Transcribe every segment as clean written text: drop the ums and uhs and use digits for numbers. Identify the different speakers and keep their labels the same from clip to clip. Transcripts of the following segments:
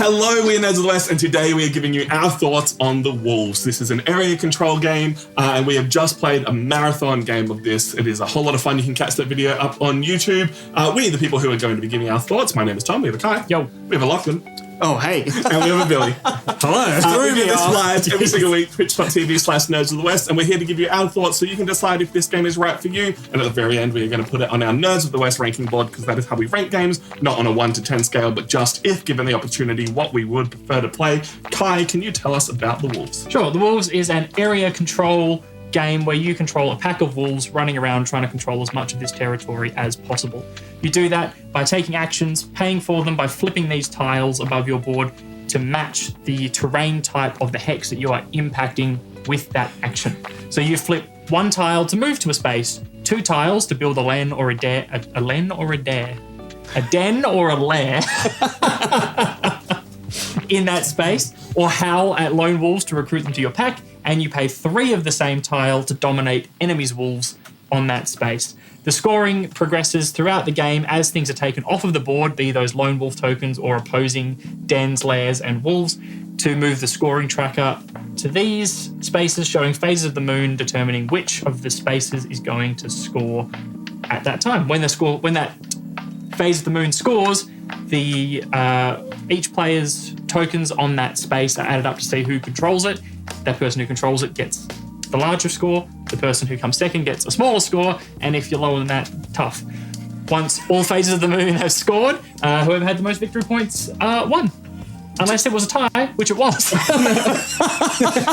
Speaker 1: Hello, we are Nerds of the West, and today we are giving you our thoughts on the Wolves. This is an area control game, and we have just played a marathon game of this. It is a whole lot of fun. You can catch that video up on YouTube. We are the people who are going to be giving our thoughts. My name is Tom. We have a Kai.
Speaker 2: Yo.
Speaker 1: We have a Lachlan.
Speaker 2: Oh, hey.
Speaker 1: And we have a Billy.
Speaker 2: Hello.
Speaker 1: We do this live every single week, twitch.tv/Nerds of the West, and we're here to give you our thoughts so you can decide if this game is right for you. And at the very end, we are going to put it on our Nerds of the West ranking board, because that is how we rank games, not on a 1 to 10 scale, but just if given the opportunity, what we would prefer to play. Kai, can you tell us about the Wolves?
Speaker 2: Sure. The Wolves is an area control game where you control a pack of wolves running around trying to control as much of this territory as possible. You do that by taking actions, paying for them by flipping these tiles above your board to match the terrain type of the hex that you are impacting with that action. So you flip one tile to move to a space, 2 tiles to build a len or a dare, a len or a dare, a den or a lair in that space, or howl at lone wolves to recruit them to your pack, and you pay 3 of the same tile to dominate enemies' wolves on that space. The scoring progresses throughout the game as things are taken off of the board, be those lone wolf tokens or opposing dens, lairs, and wolves, to move the scoring tracker to these spaces showing phases of the moon, determining which of the spaces is going to score at that time. When that phase of the moon scores, the each player's tokens on that space are added up to see who controls it. That person who controls it gets the larger score. The person who comes second gets a smaller score, and if you're lower than that, tough. Once all phases of the moon have scored, whoever had the most victory points won. Unless it was a tie, which it was.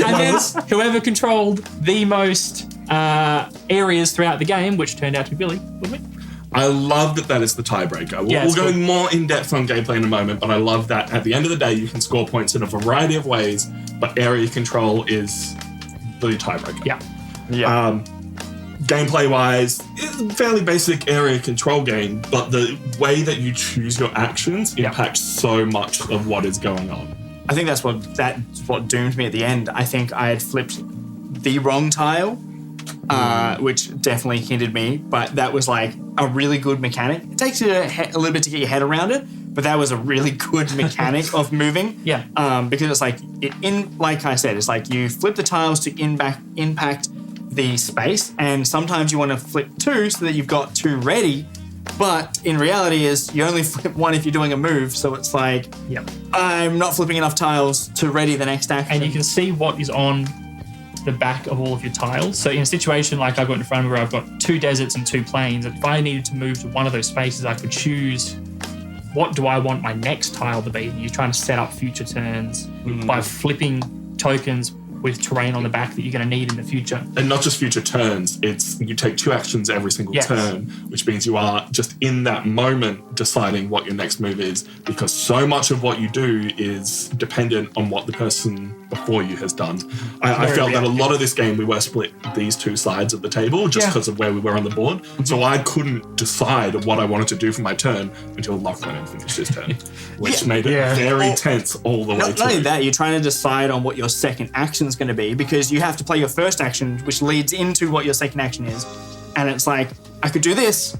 Speaker 2: And then whoever controlled the most areas throughout the game, which turned out to be Billy, would win.
Speaker 1: I love that is the tiebreaker. We'll go more in-depth on gameplay in a moment, but I love that at the end of the day, you can score points in a variety of ways, but area control is the tiebreaker.
Speaker 2: Yeah.
Speaker 1: Gameplay-wise, it's a fairly basic area control game, but the way that you choose your actions impacts so much of what is going on.
Speaker 3: I think that's what doomed me at the end. I think I had flipped the wrong tile, which definitely hindered me, but that was like a really good mechanic. It takes you a little bit to get your head around it, but that was a really good mechanic of moving.
Speaker 2: Yeah.
Speaker 3: Because it's like, like I said, it's like you flip the tiles to impact the space, and sometimes you want to flip 2 so that you've got 2 ready, but in reality is you only flip 1 if you're doing a move, so it's like, I'm not flipping enough tiles to ready the next action.
Speaker 2: And you can see what is on the back of all of your tiles. So in a situation like I've got in front of me where I've got 2 deserts and 2 plains, if I needed to move to one of those spaces, I could choose what do I want my next tile to be. And you're trying to set up future turns by flipping tokens with terrain on the back that you're going to need in the future.
Speaker 1: And not just future turns, it's you take 2 actions every single turn, which means you are just in that moment deciding what your next move is, because so much of what you do is dependent on what the person before you has done. I felt that a lot of this game we were split these 2 sides of the table just because of where we were on the board. So I couldn't decide what I wanted to do for my turn until Lachlan finished his turn, which made it very tense all the way through.
Speaker 3: Not only that, you're trying to decide on what your second action is going to be, because you have to play your first action, which leads into what your second action is. And it's like, I could do this,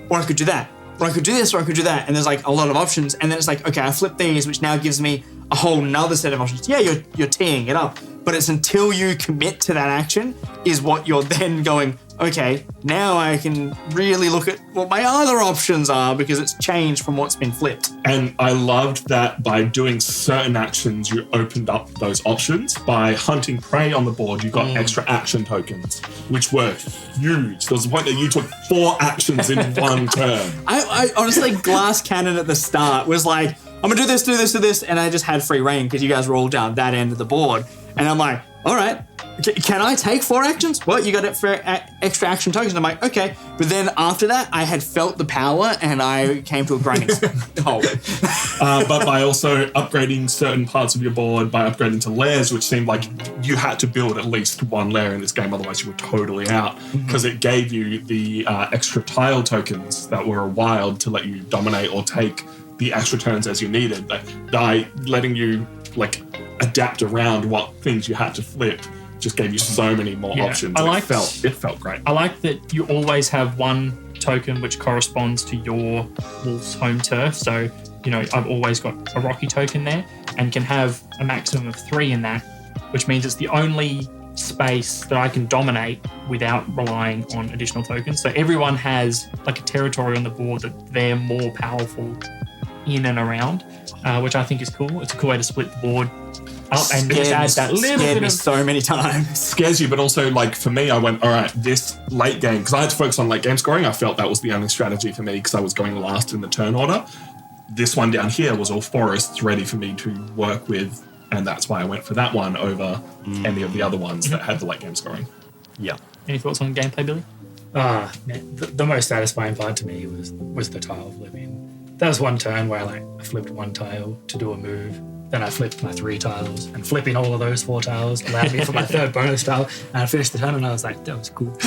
Speaker 3: or I could do that, or I could do this, or I could do that. And there's like a lot of options. And then it's like, okay, I flip these, which now gives me a whole nother set of options. Yeah, you're teeing it up, but it's until you commit to that action is what you're then going, okay, now I can really look at what my other options are, because it's changed from what's been flipped.
Speaker 1: And I loved that by doing certain actions, you opened up those options. By hunting prey on the board, you got extra action tokens, which were huge. There was a point that you took 4 actions in one turn.
Speaker 3: I honestly, glass cannon at the start was like, I'm gonna do this, do this, do this, and I just had free reign because you guys were all down that end of the board. And I'm like, all right, can I take 4 actions? Well, you got it for extra action tokens. And I'm like, okay. But then after that, I had felt the power and I came to a grinding halt.
Speaker 1: But by also upgrading certain parts of your board, by upgrading to lairs, which seemed like you had to build at least 1 lair in this game, otherwise you were totally out, because it gave you the extra tile tokens that were wild to let you dominate or take the extra turns as you needed. By letting you adapt around what things you had to flip just gave you so many more options. It felt great.
Speaker 2: I like that you always have 1 token which corresponds to your wolf's home turf. So I've always got a Rocky token there and can have a maximum of 3 in that, which means it's the only space that I can dominate without relying on additional tokens. So everyone has like a territory on the board that they're more powerful in and around, which I think is cool. It's a cool way to split the board up and just add that little bit of...
Speaker 3: so many times.
Speaker 1: Scares you, but also, like, for me, I went, all right, this late game, because I had to focus on late game scoring, I felt that was the only strategy for me because I was going last in the turn order. This one down here was all forests ready for me to work with, and that's why I went for that one over any of the other ones that had the late game scoring.
Speaker 3: Yeah.
Speaker 2: Any thoughts on gameplay, Billy?
Speaker 4: The most satisfying part to me was the tile flipping. There was one turn where I flipped one tile to do a move. Then I flipped my 3 tiles, and flipping all of those 4 tiles allowed me for my 3rd bonus tile. And I finished the turn, and I was like, "That was cool."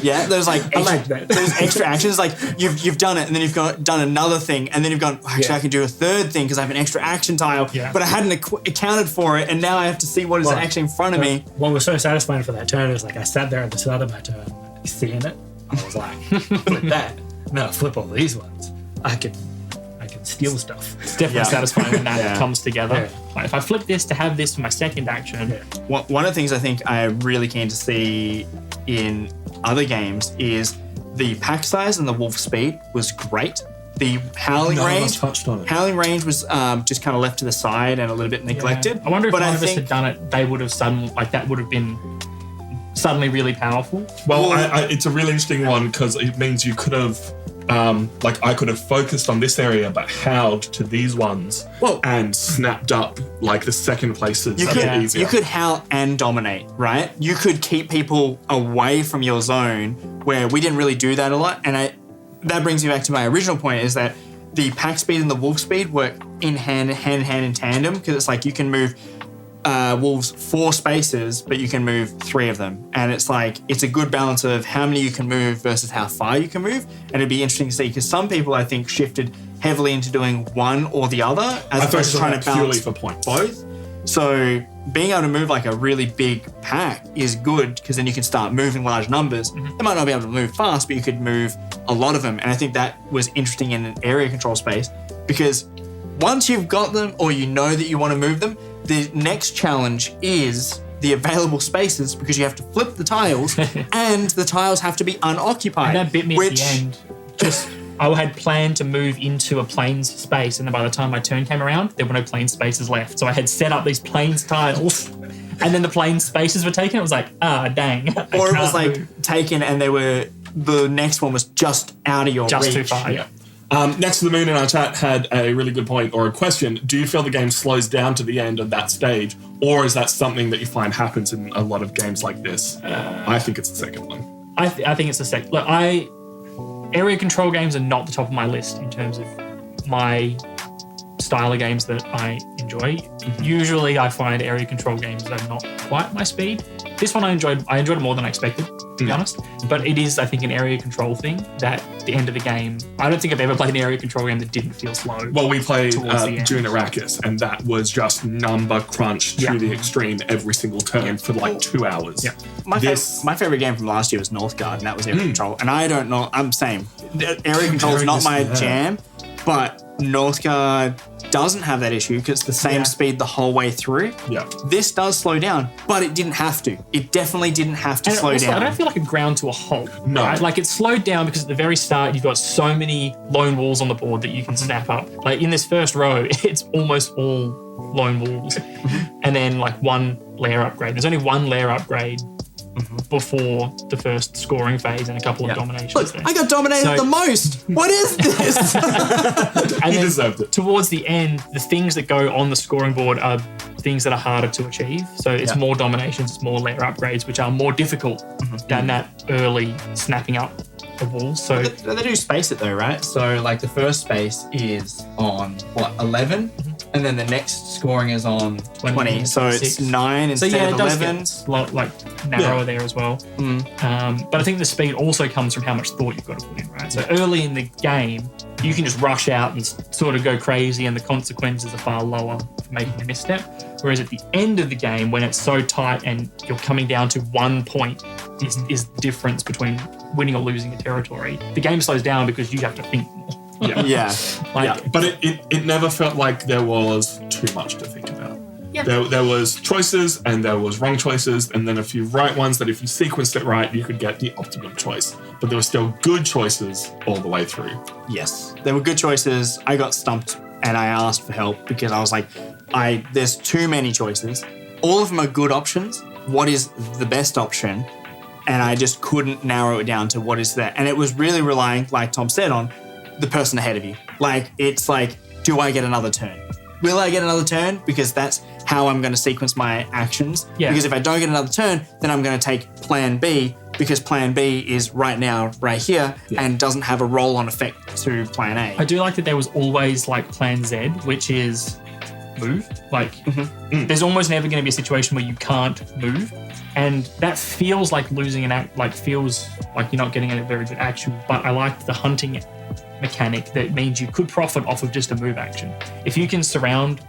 Speaker 3: Yeah, there's like
Speaker 4: I like that.
Speaker 3: There's extra actions. Like you've done it, and then you've done another thing, and then you've gone. Actually, I can do a 3rd thing because I have an extra action tile, but I hadn't accounted for it, and now I have to see what is actually in front of me.
Speaker 4: What was so satisfying for that turn is I sat there at the start of my turn, seeing it. I was like, "Flip that." Now flip all these ones. I can steal stuff.
Speaker 2: It's definitely satisfying when that comes together.
Speaker 4: Yeah.
Speaker 2: Like if I flip this to have this for my second action.
Speaker 3: One of the things I think I'm really keen to see in other games is the pack size and the wolf speed was great. The howling range,
Speaker 1: touched on it.
Speaker 3: Howling range was just kind of left to the side and a little bit neglected.
Speaker 2: I wonder if one of us had done it, they would have suddenly, that would have been suddenly really powerful.
Speaker 1: Well, it's a really interesting one because it means you could have, I could have focused on this area but howled to these ones and snapped up the second places.
Speaker 3: You could howl and dominate, right? You could keep people away from your zone where we didn't really do that a lot. And that brings me back to my original point is that the pack speed and the wolf speed work hand in hand in tandem because it's you can move wolves 4 spaces, but you can move 3 of them. And it's it's a good balance of how many you can move versus how far you can move. And it'd be interesting to see because some people, I think, shifted heavily into doing one or the other as opposed to trying to balance
Speaker 1: for points.
Speaker 3: both. So being able to move a really big pack is good because then you can start moving large numbers. They might not be able to move fast, but you could move a lot of them. And I think that was interesting in an area control space because once you've got them or you know that you want to move them, the next challenge is the available spaces because you have to flip the tiles and the tiles have to be unoccupied.
Speaker 2: And that bit me at the end. I had planned to move into a plains space, and then by the time my turn came around, there were no plains spaces left. So I had set up these plains tiles, and then the plains spaces were taken. It was dang.
Speaker 3: Or it was taken, and the next one was just out of your reach.
Speaker 2: Just too far.
Speaker 1: Yeah. Next to the Moon in our chat had a really good point or a question. Do you feel the game slows down to the end of that stage, or is that something that you find happens in a lot of games like this? I think it's the second one.
Speaker 2: I think it's the second. Look, area control games are not the top of my list in terms of my style of games that I enjoy. Usually I find area control games are not quite my speed. This one I enjoyed it more than I expected, to be honest. But it is, I think, an area control thing that at the end of the game, I don't think I've ever played an area control game that didn't feel slow.
Speaker 1: Well, we played June Arrakis, and that was just number crunch to the extreme every single turn for 2 hours.
Speaker 3: Yeah. My favorite game from last year was Northgard, and that was area control. And I don't know, I'm same. Area control is not my jam, but Northgard doesn't have that issue because it's the same speed the whole way through.
Speaker 1: Yeah.
Speaker 3: This does slow down, but it didn't have to. It definitely didn't have to slow down.
Speaker 2: I don't feel like it ground to a halt.
Speaker 1: No.
Speaker 2: Right? It slowed down because at the very start, you've got so many lone wolves on the board that you can snap up. In this first row, it's almost all lone wolves. And then one layer upgrade. There's only one layer upgrade before the first scoring phase and a couple of dominations.
Speaker 3: Look, I got dominated the most. What is this?
Speaker 2: And
Speaker 1: He
Speaker 2: then
Speaker 1: deserved it.
Speaker 2: towards the end, the things that go on the scoring board are things that are harder to achieve. So it's more dominations, it's more layer upgrades, which are more difficult than that early snapping up of wolves. So
Speaker 3: they do space it though, right? So the first space is on 11? And then the next scoring is on 20. So it's 9 instead of 11.
Speaker 2: It's narrower there as well. But I think the speed also comes from how much thought you've got to put in, right? So early in the game, you can just rush out and sort of go crazy, and the consequences are far lower for making a misstep. Whereas at the end of the game, when it's so tight and you're coming down to 1 point, is the difference between winning or losing a territory. The game slows down because you have to think more.
Speaker 1: Yeah.
Speaker 3: Yeah.
Speaker 2: Like,
Speaker 1: But it never felt like there was too much to think about.
Speaker 2: Yeah.
Speaker 1: There was choices and there was wrong choices, and then a few right ones that if you sequenced it right, you could get the optimum choice. But there were still good choices all the way through.
Speaker 3: Yes. There were good choices. I got stumped and I asked for help because I was like, there's too many choices. All of them are good options. What is the best option? And I just couldn't narrow it down to what is that. And it was really relying, like Tom said, on the person ahead of you. Like, it's like, do I get another turn? Will I get another turn? Because that's how I'm going to sequence my actions.
Speaker 2: Yeah.
Speaker 3: Because if I don't get another turn, then I'm going to take plan B, because plan B is right now, right here, and doesn't have a roll-on effect to plan A.
Speaker 2: I do like that there was always like plan Z, which is move. Like, there's almost never going to be a situation where you can't move. And that feels like losing an act, like feels like you're not getting a very good action. But I like the hunting mechanic that means you could profit off of just a move action. If you can surround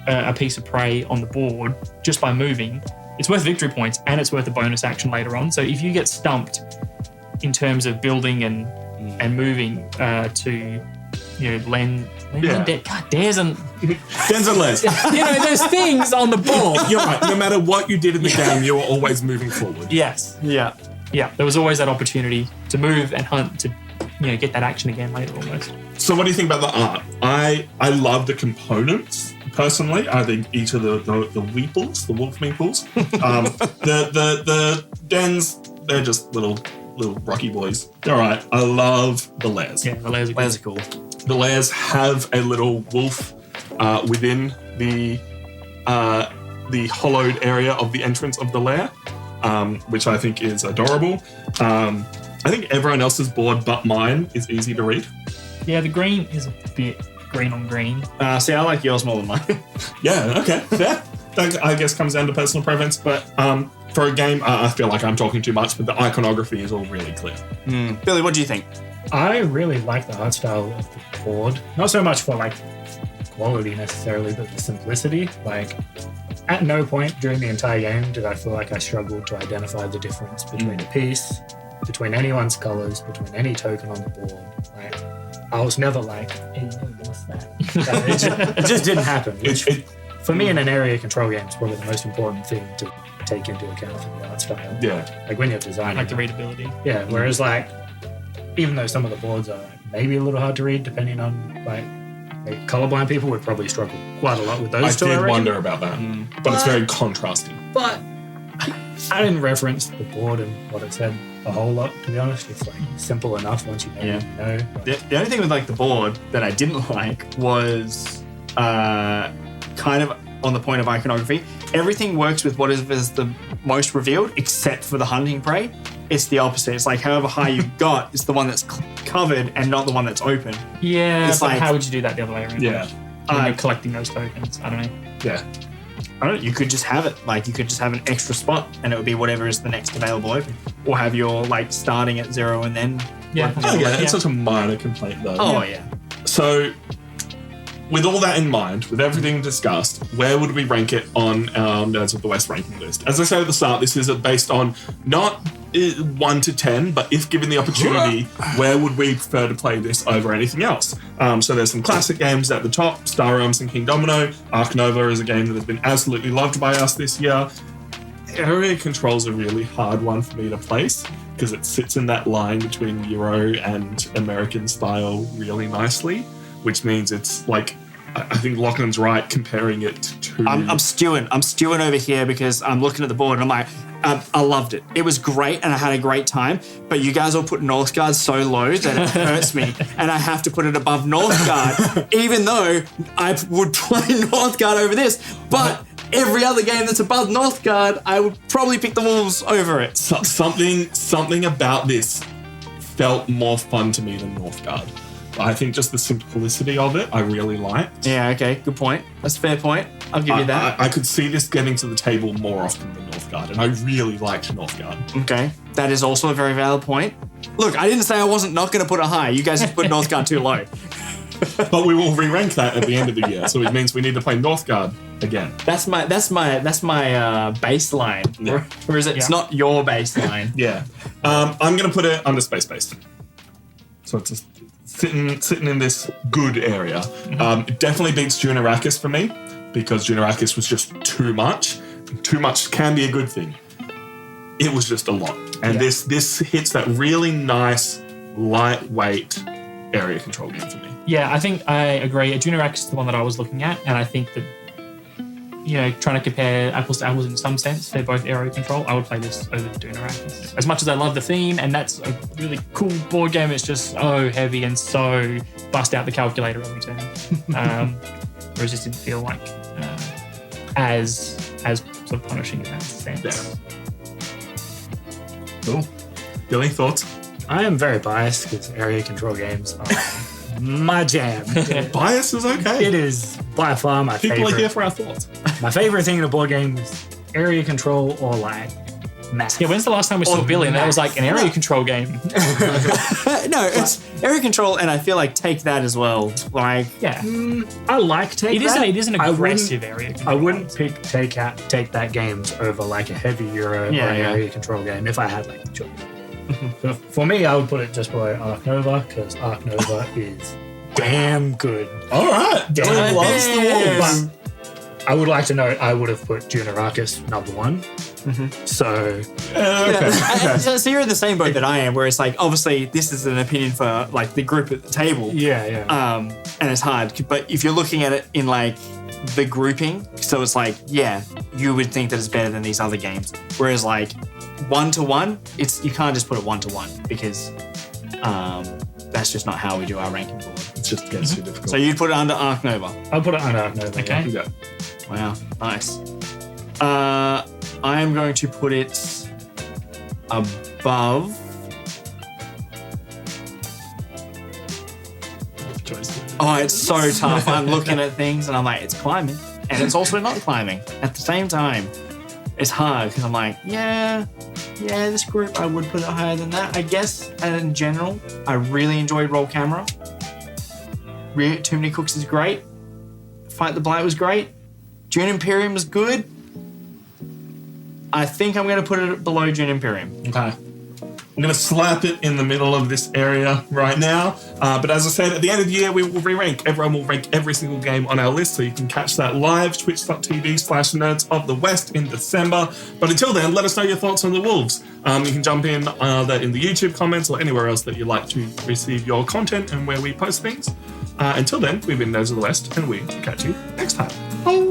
Speaker 2: a piece of prey on the board just by moving, it's worth victory points and it's worth a bonus action later on. So if you get stumped in terms of building and moving to, lend God, dares and
Speaker 1: Dens and Les.
Speaker 2: those things on the board.
Speaker 1: You're right. No matter what you did in the game, you were always moving forward.
Speaker 2: Yes.
Speaker 3: Yeah.
Speaker 2: Yeah. There was always that opportunity to move and hunt to, get that action again later almost.
Speaker 1: So what do you think about the art? I love the components. Personally, I think each of the Weeples, the Wolve Meeples, the Dens, they're just little rocky boys. They're all right. I love the lairs.
Speaker 2: Yeah, the layers are
Speaker 3: Layers are cool.
Speaker 1: The lairs have a little wolf within the hollowed area of the entrance of the lair, which I think is adorable. I think everyone else's board but mine is easy to read.
Speaker 2: Yeah, the green is a bit green on green.
Speaker 3: See, I like yours more than mine.
Speaker 1: Yeah, okay, fair. That, I guess, comes down to personal preference, but for a game, I feel like I'm talking too much, but the iconography is all really clear.
Speaker 3: Billy, what do you think?
Speaker 4: I really like the art style of the board. Not so much for like quality necessarily, but the simplicity. Like, at no point during the entire game did I feel like I struggled to identify the difference between a piece, between anyone's colors, between any token on the board. Like, I was never like, hey, what's that? It just didn't happen. Which, for me, in an area control game, is probably the most important thing to take into account for the art style.
Speaker 1: Yeah.
Speaker 4: Like when you're designing.
Speaker 2: Like the readability.
Speaker 4: Yeah, whereas like, even though some of the boards are maybe a little hard to read, depending on like colorblind people would probably struggle quite a lot with those
Speaker 1: I
Speaker 4: two.
Speaker 1: did
Speaker 4: reckon.
Speaker 1: wonder about that, but it's very contrasting.
Speaker 4: But I didn't reference the board and what it said a whole lot, to be honest. It's like simple enough once you know.
Speaker 3: Yeah.
Speaker 4: You know. Like,
Speaker 3: The only thing with like the board that I didn't like was kind of on the point of iconography. Everything works with whatever is the most revealed, except for the hunting prey. It's the opposite. It's like however high you got, it's the one that's covered and not the one that's open.
Speaker 2: Yeah,
Speaker 3: It's
Speaker 2: but
Speaker 3: like-
Speaker 2: how would you do that the other way around?
Speaker 1: Yeah.
Speaker 2: When you're collecting those tokens. I don't know.
Speaker 1: Yeah.
Speaker 3: I don't know, you could just have it. Like you could just have an extra spot and it would be whatever is the next available open. Or have your like starting at 0 and then
Speaker 2: Yeah.
Speaker 3: working
Speaker 1: Oh,
Speaker 3: your way.
Speaker 1: yeah, it's such a minor complaint though.
Speaker 3: Oh yeah.
Speaker 1: So, with all that in mind, with everything discussed, where would we rank it on our Nerds of the West ranking list? As I said at the start, this is based on not 1 to 10, but if given the opportunity, where would we prefer to play this over anything else? So there's some classic games at the top, Star Realms and King Domino. Ark Nova is a game that has been absolutely loved by us this year. Area Control's a really hard one for me to place because it sits in that line between Euro and American style really nicely, which means it's like, I think Lachlan's right comparing it to...
Speaker 3: I'm stewing over here because I'm looking at the board and I'm like, I loved it. It was great and I had a great time, but you guys all put Northgard so low that it hurts me and I have to put it above Northgard, even though I would play Northgard over this. But every other game that's above Northgard, I would probably pick the Wolves over it.
Speaker 1: Something about this felt more fun to me than Northgard. I think just the simplicity of it, I really liked.
Speaker 3: Yeah, okay, good point. That's a fair point. I'll give you that.
Speaker 1: I could see this getting to the table more often than Northgard, and I really liked Northgard.
Speaker 3: Okay, that is also a very valid point. Look, I didn't say I wasn't not going to put it high. You guys have put Northgard too low.
Speaker 1: But we will re-rank that at the end of the year, so it means we need to play Northgard again.
Speaker 3: That's my baseline.
Speaker 1: Yeah.
Speaker 3: Or is it? It's
Speaker 2: Yeah.
Speaker 3: not your baseline.
Speaker 1: Yeah. I'm going to put it under space-based. So it's a sitting in this good area. It definitely beats Junarakis for me because Junarakis was just too much. Too much can be a good thing. It was just a lot. And this hits that really nice, lightweight area control game for me.
Speaker 2: Yeah, I think I agree. Junarakis is the one that I was looking at, and I think that, trying to compare apples to apples in some sense, they're both area control. I would play this over Junarakis. As much as I love the theme, and that's a really cool board game, it's just so heavy and so bust out the calculator every turn. Whereas this didn't feel like as sort of punishing in that sense.
Speaker 1: Yeah.
Speaker 4: Cool.
Speaker 1: Billy, thoughts?
Speaker 4: I am very biased because area control games are my jam.
Speaker 1: Bias is okay.
Speaker 4: It is by far my
Speaker 1: People
Speaker 4: favorite.
Speaker 1: are here for our thoughts.
Speaker 4: My favorite thing in a board game is area control or like math.
Speaker 2: Yeah, when's the last time we saw Billy and that was like an area control game?
Speaker 3: No, it's area control, and I feel like take that as well. Like,
Speaker 2: Yeah.
Speaker 4: I like take that.
Speaker 2: It is an
Speaker 4: I wouldn't-
Speaker 2: aggressive area control.
Speaker 4: I wouldn't pick take that games over like a heavy Euro or an area control game if I had like the choice. So for me, I would put it just below Ark Nova because Ark Nova is damn good.
Speaker 1: All right. Billy
Speaker 3: Damn.
Speaker 1: loves the wolves.
Speaker 4: But I would like to know I would have put Junarakis number one. So
Speaker 3: So you're in the same boat that I am, where it's like, obviously, this is an opinion for like the group at the table.
Speaker 4: yeah.
Speaker 3: And it's hard. But if you're looking at it in like the grouping, so it's like, yeah, you would think that it's better than these other games. Whereas like 1-to-1, you can't just put it 1-to-1 because that's just not how we do our ranking board.
Speaker 1: It just gets too difficult.
Speaker 3: So you'd put it under Ark Nova.
Speaker 4: I'll put it under Ark Nova.
Speaker 2: Okay.
Speaker 1: Yeah.
Speaker 3: Wow, nice. I am going to put it above. Oh, it's so tough. I'm looking at things and I'm like, it's climbing. And it's also not climbing at the same time. It's hard because I'm like, yeah, this group, I would put it higher than that, I guess. And in general, I really enjoyed Roll Camera. Too Many Cooks is great. Fight the Blight was great. Dune Imperium was good. I think I'm going to put it below Dune Imperium.
Speaker 1: Okay. I'm going to slap it in the middle of this area right now. But as I said, at the end of the year, we will re-rank. Everyone will rank every single game on our list, so you can catch that live, twitch.tv/Nerds of the West in December. But until then, let us know your thoughts on the Wolves. You can jump in either in the YouTube comments or anywhere else that you like to receive your content and where we post things. Until then, we've been Nerds of the West, and we will catch you next time. Bye.